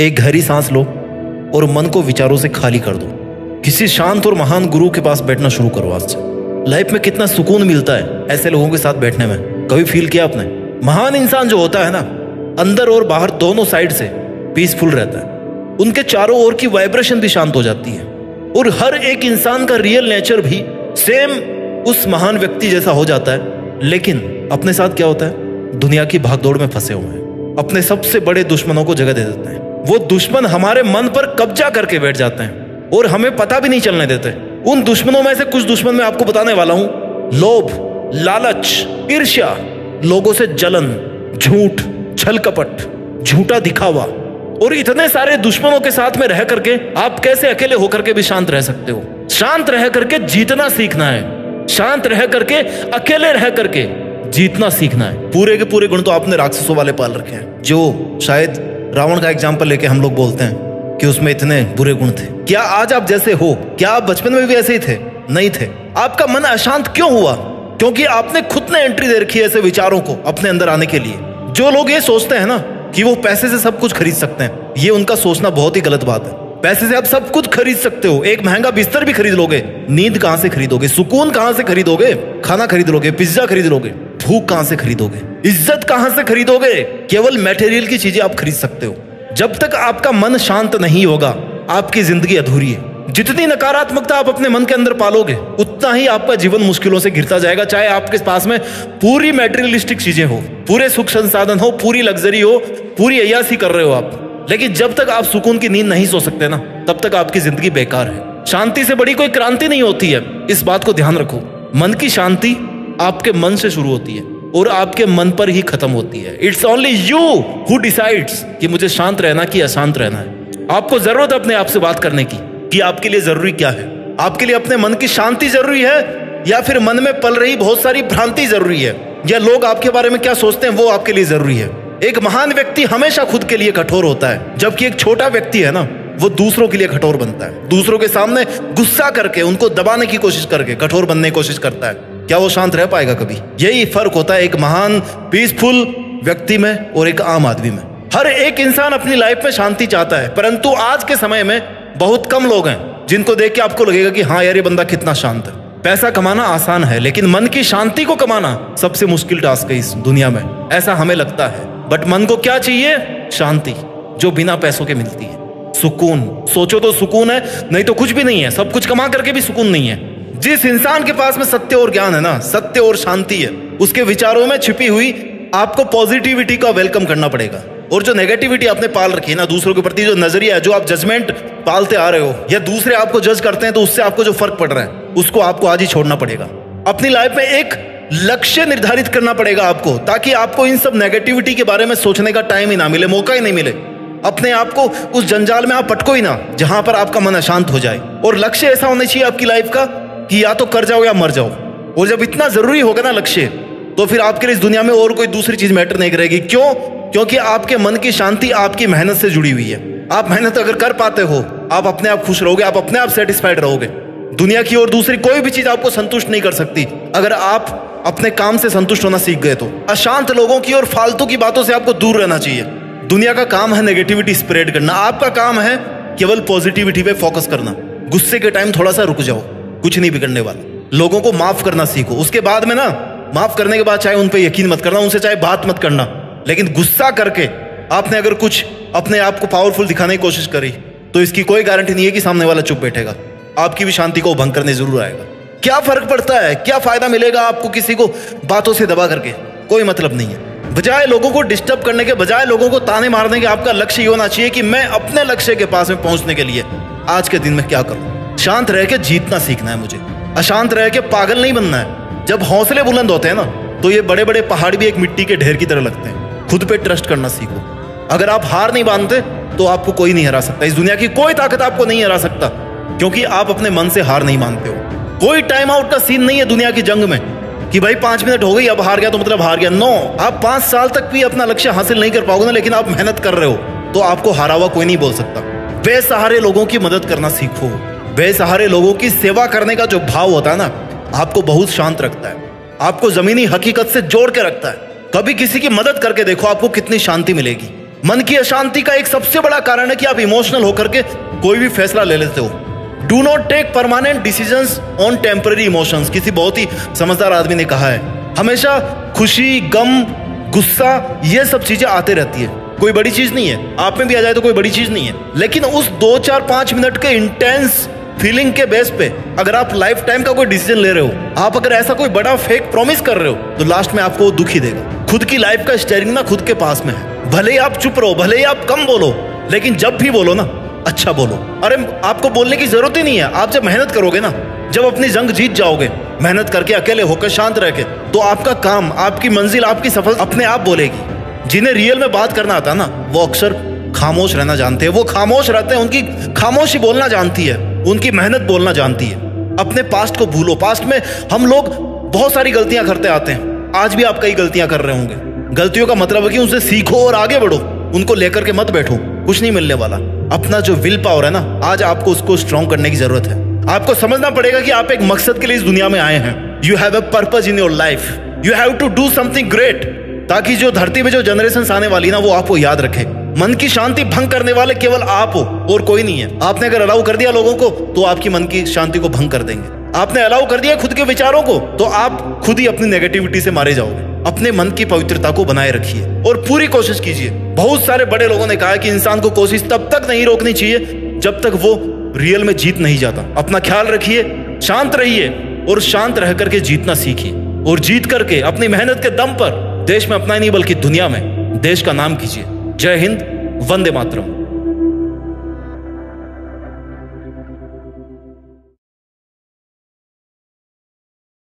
एक गहरी सांस लो और मन को विचारों से खाली कर दो। किसी शांत और महान गुरु के पास बैठना शुरू करो आज से। लाइफ में कितना सुकून मिलता है ऐसे लोगों के साथ बैठने में, कभी फील किया आपने? महान इंसान जो होता है ना, अंदर और बाहर दोनों साइड से पीसफुल रहता है। उनके चारों ओर की वाइब्रेशन भी शांत हो जाती है और हर एक इंसान का रियल नेचर भी सेम उस महान व्यक्ति जैसा हो जाता है। लेकिन अपने साथ क्या होता है? दुनिया की भागदौड़ में फंसे हुए हैं, अपने सबसे बड़े दुश्मनों को जगह दे देते हैं। वो दुश्मन हमारे मन पर कब्जा करके बैठ जाते हैं और हमें पता भी नहीं चलने देते। उन दुश्मनों में से कुछ दुश्मन मैं आपको बताने वाला हूं। लोभ, लालच, ईर्ष्या, लोगों से जलन, झूठ, छल कपट, झूठा दिखावा और इतने सारे दुश्मनों के साथ में रह करके आप कैसे अकेले होकर के भी शांत रह सकते हो? शांत रह करके जीतना सीखना है। शांत रह करके, अकेले रह करके जीतना सीखना है। पूरे के पूरे गुण तो आपने राक्षसों वाले पाल रखे हैं, जो शायद रावण का एग्जाम्पल लेके हम लोग बोलते हैं कि उसमें इतने बुरे गुण थे। क्या आज आप जैसे हो, क्या आप बचपन में भी ऐसे ही थे? नहीं थे। आपका मन अशांत क्यों हुआ? क्योंकि आपने खुद ने एंट्री दे रखी है ऐसे विचारों को अपने अंदर आने के लिए। जो लोग ये सोचते हैं ना कि वो पैसे से सब कुछ खरीद सकते हैं, ये उनका सोचना बहुत ही गलत बात है। पैसे से आप सब कुछ खरीद सकते हो। एक महंगा बिस्तर भी खरीद लोगे, नींद कहां से खरीदोगे? सुकून कहां से खरीदोगे? खाना खरीद लोगे, पिज्जा खरीद लोगे, भूख कहां से खरीदोगे? इज्जत कहां से खरीदोगे? केवल मटेरियल की चीजें आप खरीद सकते हो। जब तक आपका मन शांत नहीं होगा, आपकी जिंदगी अधूरी है। जितनी नकारात्मकता आप अपने मन के अंदर पालोगे, उतना ही आपका जीवन मुश्किलों से घिरता जाएगा। चाहे आपके पास में पूरी मटेरियलिस्टिक चीजें हो, पूरे सुख संसाधन हो, पूरी लग्जरी हो, पूरी अय्यासी कर रहे हो आप, लेकिन जब तक आप सुकून की नींद नहीं सो सकते ना, तब तक आपकी जिंदगी बेकार है। शांति से बड़ी कोई क्रांति नहीं होती है, इस बात को ध्यान रखो। मन की शांति आपके मन से शुरू होती है और आपके मन पर ही खत्म होती है। It's only you who decides कि मुझे शांत रहना कि अशांत रहना है। आपको जरूरत है अपने आप से बात करने की कि आपके लिए जरूरी क्या है। आपके लिए अपने मन की शांति जरूरी है या फिर मन में पल रही बहुत सारी भ्रांति जरूरी है, या लोग आपके बारे में क्या सोचते हैं वो आपके लिए जरूरी है। एक महान व्यक्ति हमेशा खुद के लिए कठोर होता है, जबकि एक छोटा व्यक्ति है ना, वो दूसरों के लिए कठोर बनता है। दूसरों के सामने गुस्सा करके, उनको दबाने की कोशिश करके कठोर बनने की कोशिश करता है। क्या वो शांत रह पाएगा कभी? यही फर्क होता है एक महान पीसफुल व्यक्ति में और एक आम आदमी में। हर एक इंसान अपनी लाइफ में शांति चाहता है, परंतु आज के समय में बहुत कम लोग हैं जिनको देख के आपको लगेगा कि हाँ यार, ये बंदा कितना शांत है। पैसा कमाना आसान है, लेकिन मन की शांति को कमाना सबसे मुश्किल टास्क है इस दुनिया में, ऐसा हमें लगता है। बट मन को क्या चाहिए? शांति, जो बिना पैसों के मिलती है। सुकून, सोचो तो सुकून है, नहीं तो कुछ भी नहीं है। सब कुछ कमा करके भी सुकून नहीं है। जिस इंसान के पास में सत्य और ज्ञान है ना, सत्य और शांति है, उसके विचारों में छिपी हुई आपको पॉजिटिविटी का वेलकम करना पड़ेगा। और जो नेगेटिविटी आपने पाल रखी है ना, दूसरों के प्रति जो नजरिया है, जो आप जजमेंट पालते आ रहे हो, या दूसरे आपको जज करते हैं तो उससे आपको जो फर्क पड़ रहा है, उसको आपको आज ही छोड़ना पड़ेगा। अपनी लाइफ में एक लक्ष्य निर्धारित करना पड़ेगा आपको, ताकि आपको इन सब नेगेटिविटी के बारे में सोचने का टाइम ही ना मिले, मौका ही नहीं मिले। अपने आप को उस जंजाल में आप पटको ही ना जहां पर आपका मन अशांत हो जाए। और लक्ष्य ऐसा होना चाहिए आपकी लाइफ का कि या तो कर जाओ या मर जाओ। और जब इतना जरूरी होगा ना लक्ष्य, तो फिर आपके लिए इस दुनिया में और कोई दूसरी चीज मैटर नहीं करेगी। क्यों? क्योंकि आपके मन की शांति आपकी मेहनत से जुड़ी हुई है। आप मेहनत अगर कर पाते हो, आप अपने आप खुश रहोगे, आप अपने आप सेटिस्फाइड रहोगे। दुनिया की और दूसरी कोई भी चीज आपको संतुष्ट नहीं कर सकती अगर आप अपने काम से संतुष्ट होना सीख गए तो। अशांत लोगों की और फालतू की बातों से आपको दूर रहना चाहिए। दुनिया का काम है नेगेटिविटी स्प्रेड करना, आपका काम है केवल पॉजिटिविटी पे फोकस करना। गुस्से के टाइम थोड़ा सा रुक जाओ, कुछ नहीं बिगड़ने वाला। लोगों को माफ करना सीखो। उसके बाद में ना, माफ करने के बाद चाहे उन पे यकीन मत करना, उनसे चाहे बात मत करना, लेकिन गुस्सा करके आपने अगर कुछ अपने आप को पावरफुल दिखाने की कोशिश करी, तो इसकी कोई गारंटी नहीं है कि सामने वाला चुप बैठेगा। आपकी भी शांति को भंग करने जरूर आएगा। क्या फर्क पड़ता है? क्या फायदा मिलेगा आपको किसी को बातों से दबा करके? कोई मतलब नहीं है। बजाय लोगों को डिस्टर्ब करने के, बजाय लोगों को ताने मारने के, आपका लक्ष्य ये होना चाहिए कि मैं अपने लक्ष्य के पास में पहुंचने के लिए आज के दिन में क्या करूं। शांत रह के जीतना सीखना है मुझे, अशांत रह के पागल नहीं बनना है। जब हौसले बुलंद होते हैं ना, तो ये बड़े बड़े पहाड़ भी एक मिट्टी के ढेर की तरह लगते हैं। खुद पे ट्रस्ट करना सीखो। अगर आप हार नहीं मानते तो आपको कोई नहीं हरा सकता। इस दुनिया की कोई ताकत आपको नहीं हरा सकता, क्योंकि आप अपने मन से हार नहीं मानते हो। कोई टाइम आउट का सीन नहीं है दुनिया की जंग में कि भाई 5 मिनट हो गई अब हार गया तो मतलब हार गया। नो, आप 5 साल तक भी अपना लक्ष्य हासिल नहीं कर पाओगे ना, लेकिन आप मेहनत कर रहे हो, तो आपको हारा हुआ कोई नहीं बोल सकता। बेसहारे लोगों की मदद करना सीखो। बेसहारे लोगों की सेवा करने का जो भाव होता है ना, आपको बहुत शांत रखता है, आपको जमीनी हकीकत से जोड़ के रखता है। कभी किसी की मदद करके देखो, आपको कितनी शांति मिलेगी। मन की अशांति का एक सबसे बड़ा कारण है कि आप इमोशनल होकर के कोई भी फैसला ले लेते हो। Do not take permanent decisions on temporary emotions. किसी बहुत ही समझदार आदमी ने कहा है, हमेशा खुशी, गम, गुस्सा, ये सब चीजें आते रहती है, कोई बड़ी चीज नहीं है। आप में भी आ जाए तो कोई बड़ी चीज नहीं है, लेकिन उस 2, 4, 5 मिनट के इंटेंस फीलिंग के बेस पे अगर आप लाइफ टाइम का कोई डिसीजन ले रहे हो, आप अगर ऐसा कोई बड़ा फेक प्रॉमिस कर रहे हो, तो लास्ट में आपको वो दुख ही देगा। खुद की लाइफ का स्टीयरिंग ना खुद के पास में है। भले ही आप चुप रहो, भले ही आप कम बोलो, लेकिन जब भी बोलो ना अच्छा बोलो। अरे आपको बोलने की जरूरत ही नहीं है। आप जब मेहनत करोगे ना, जब अपनी जंग जीत जाओगे, मेहनत करके अकेले होकर शांत रह के, तो आपका काम, आपकी मंजिल, आपकी सफलता अपने आप बोलेगी। जिन्हें रियल में बात करना आता है ना, वो अक्सर खामोश रहना जानते हैं। वो खामोश रहते हैं, उनकी खामोशी बोलना जानती है, उनकी मेहनत बोलना जानती है। अपने पास्ट को भूलो। पास्ट में हम लोग बहुत सारी गलतियां करते आते हैं, आज भी आप कई गलतियां कर रहे होंगे। गलतियों का मतलब है कि उनसे सीखो और आगे बढ़ो, उनको लेकर के मत बैठो, कुछ नहीं मिलने वाला। अपना जो विल पावर है ना, आज आपको उसको स्ट्रॉन्ग करने की जरूरत है। आपको समझना पड़ेगा कि आप एक मकसद के लिए इस दुनिया में आए हैं। You have a purpose in your life, you have to do something great, ताकि जो धरती पे जो जनरेशन आने वाली ना, वो आपको याद रखे। मन की शांति भंग करने वाले केवल आप हो और कोई नहीं है। आपने अगर अलाउ कर दिया लोगों को, तो आपकी मन की शांति को भंग कर देंगे। आपने अलाउ कर दिया खुद के विचारों को, तो आप खुद ही अपनी नेगेटिविटी से मारे जाओगे। अपने मन की पवित्रता को बनाए रखिए और पूरी कोशिश कीजिए। बहुत सारे बड़े लोगों ने कहा है कि इंसान को कोशिश तब तक नहीं रोकनी चाहिए जब तक वो रियल में जीत नहीं जाता। अपना ख्याल रखिए, शांत रहिए और शांत रह करके जीतना सीखिए, और जीत करके अपनी मेहनत के दम पर देश में अपना ही नहीं बल्कि दुनिया में देश का नाम कीजिए। जय हिंद, वंदे मातरम।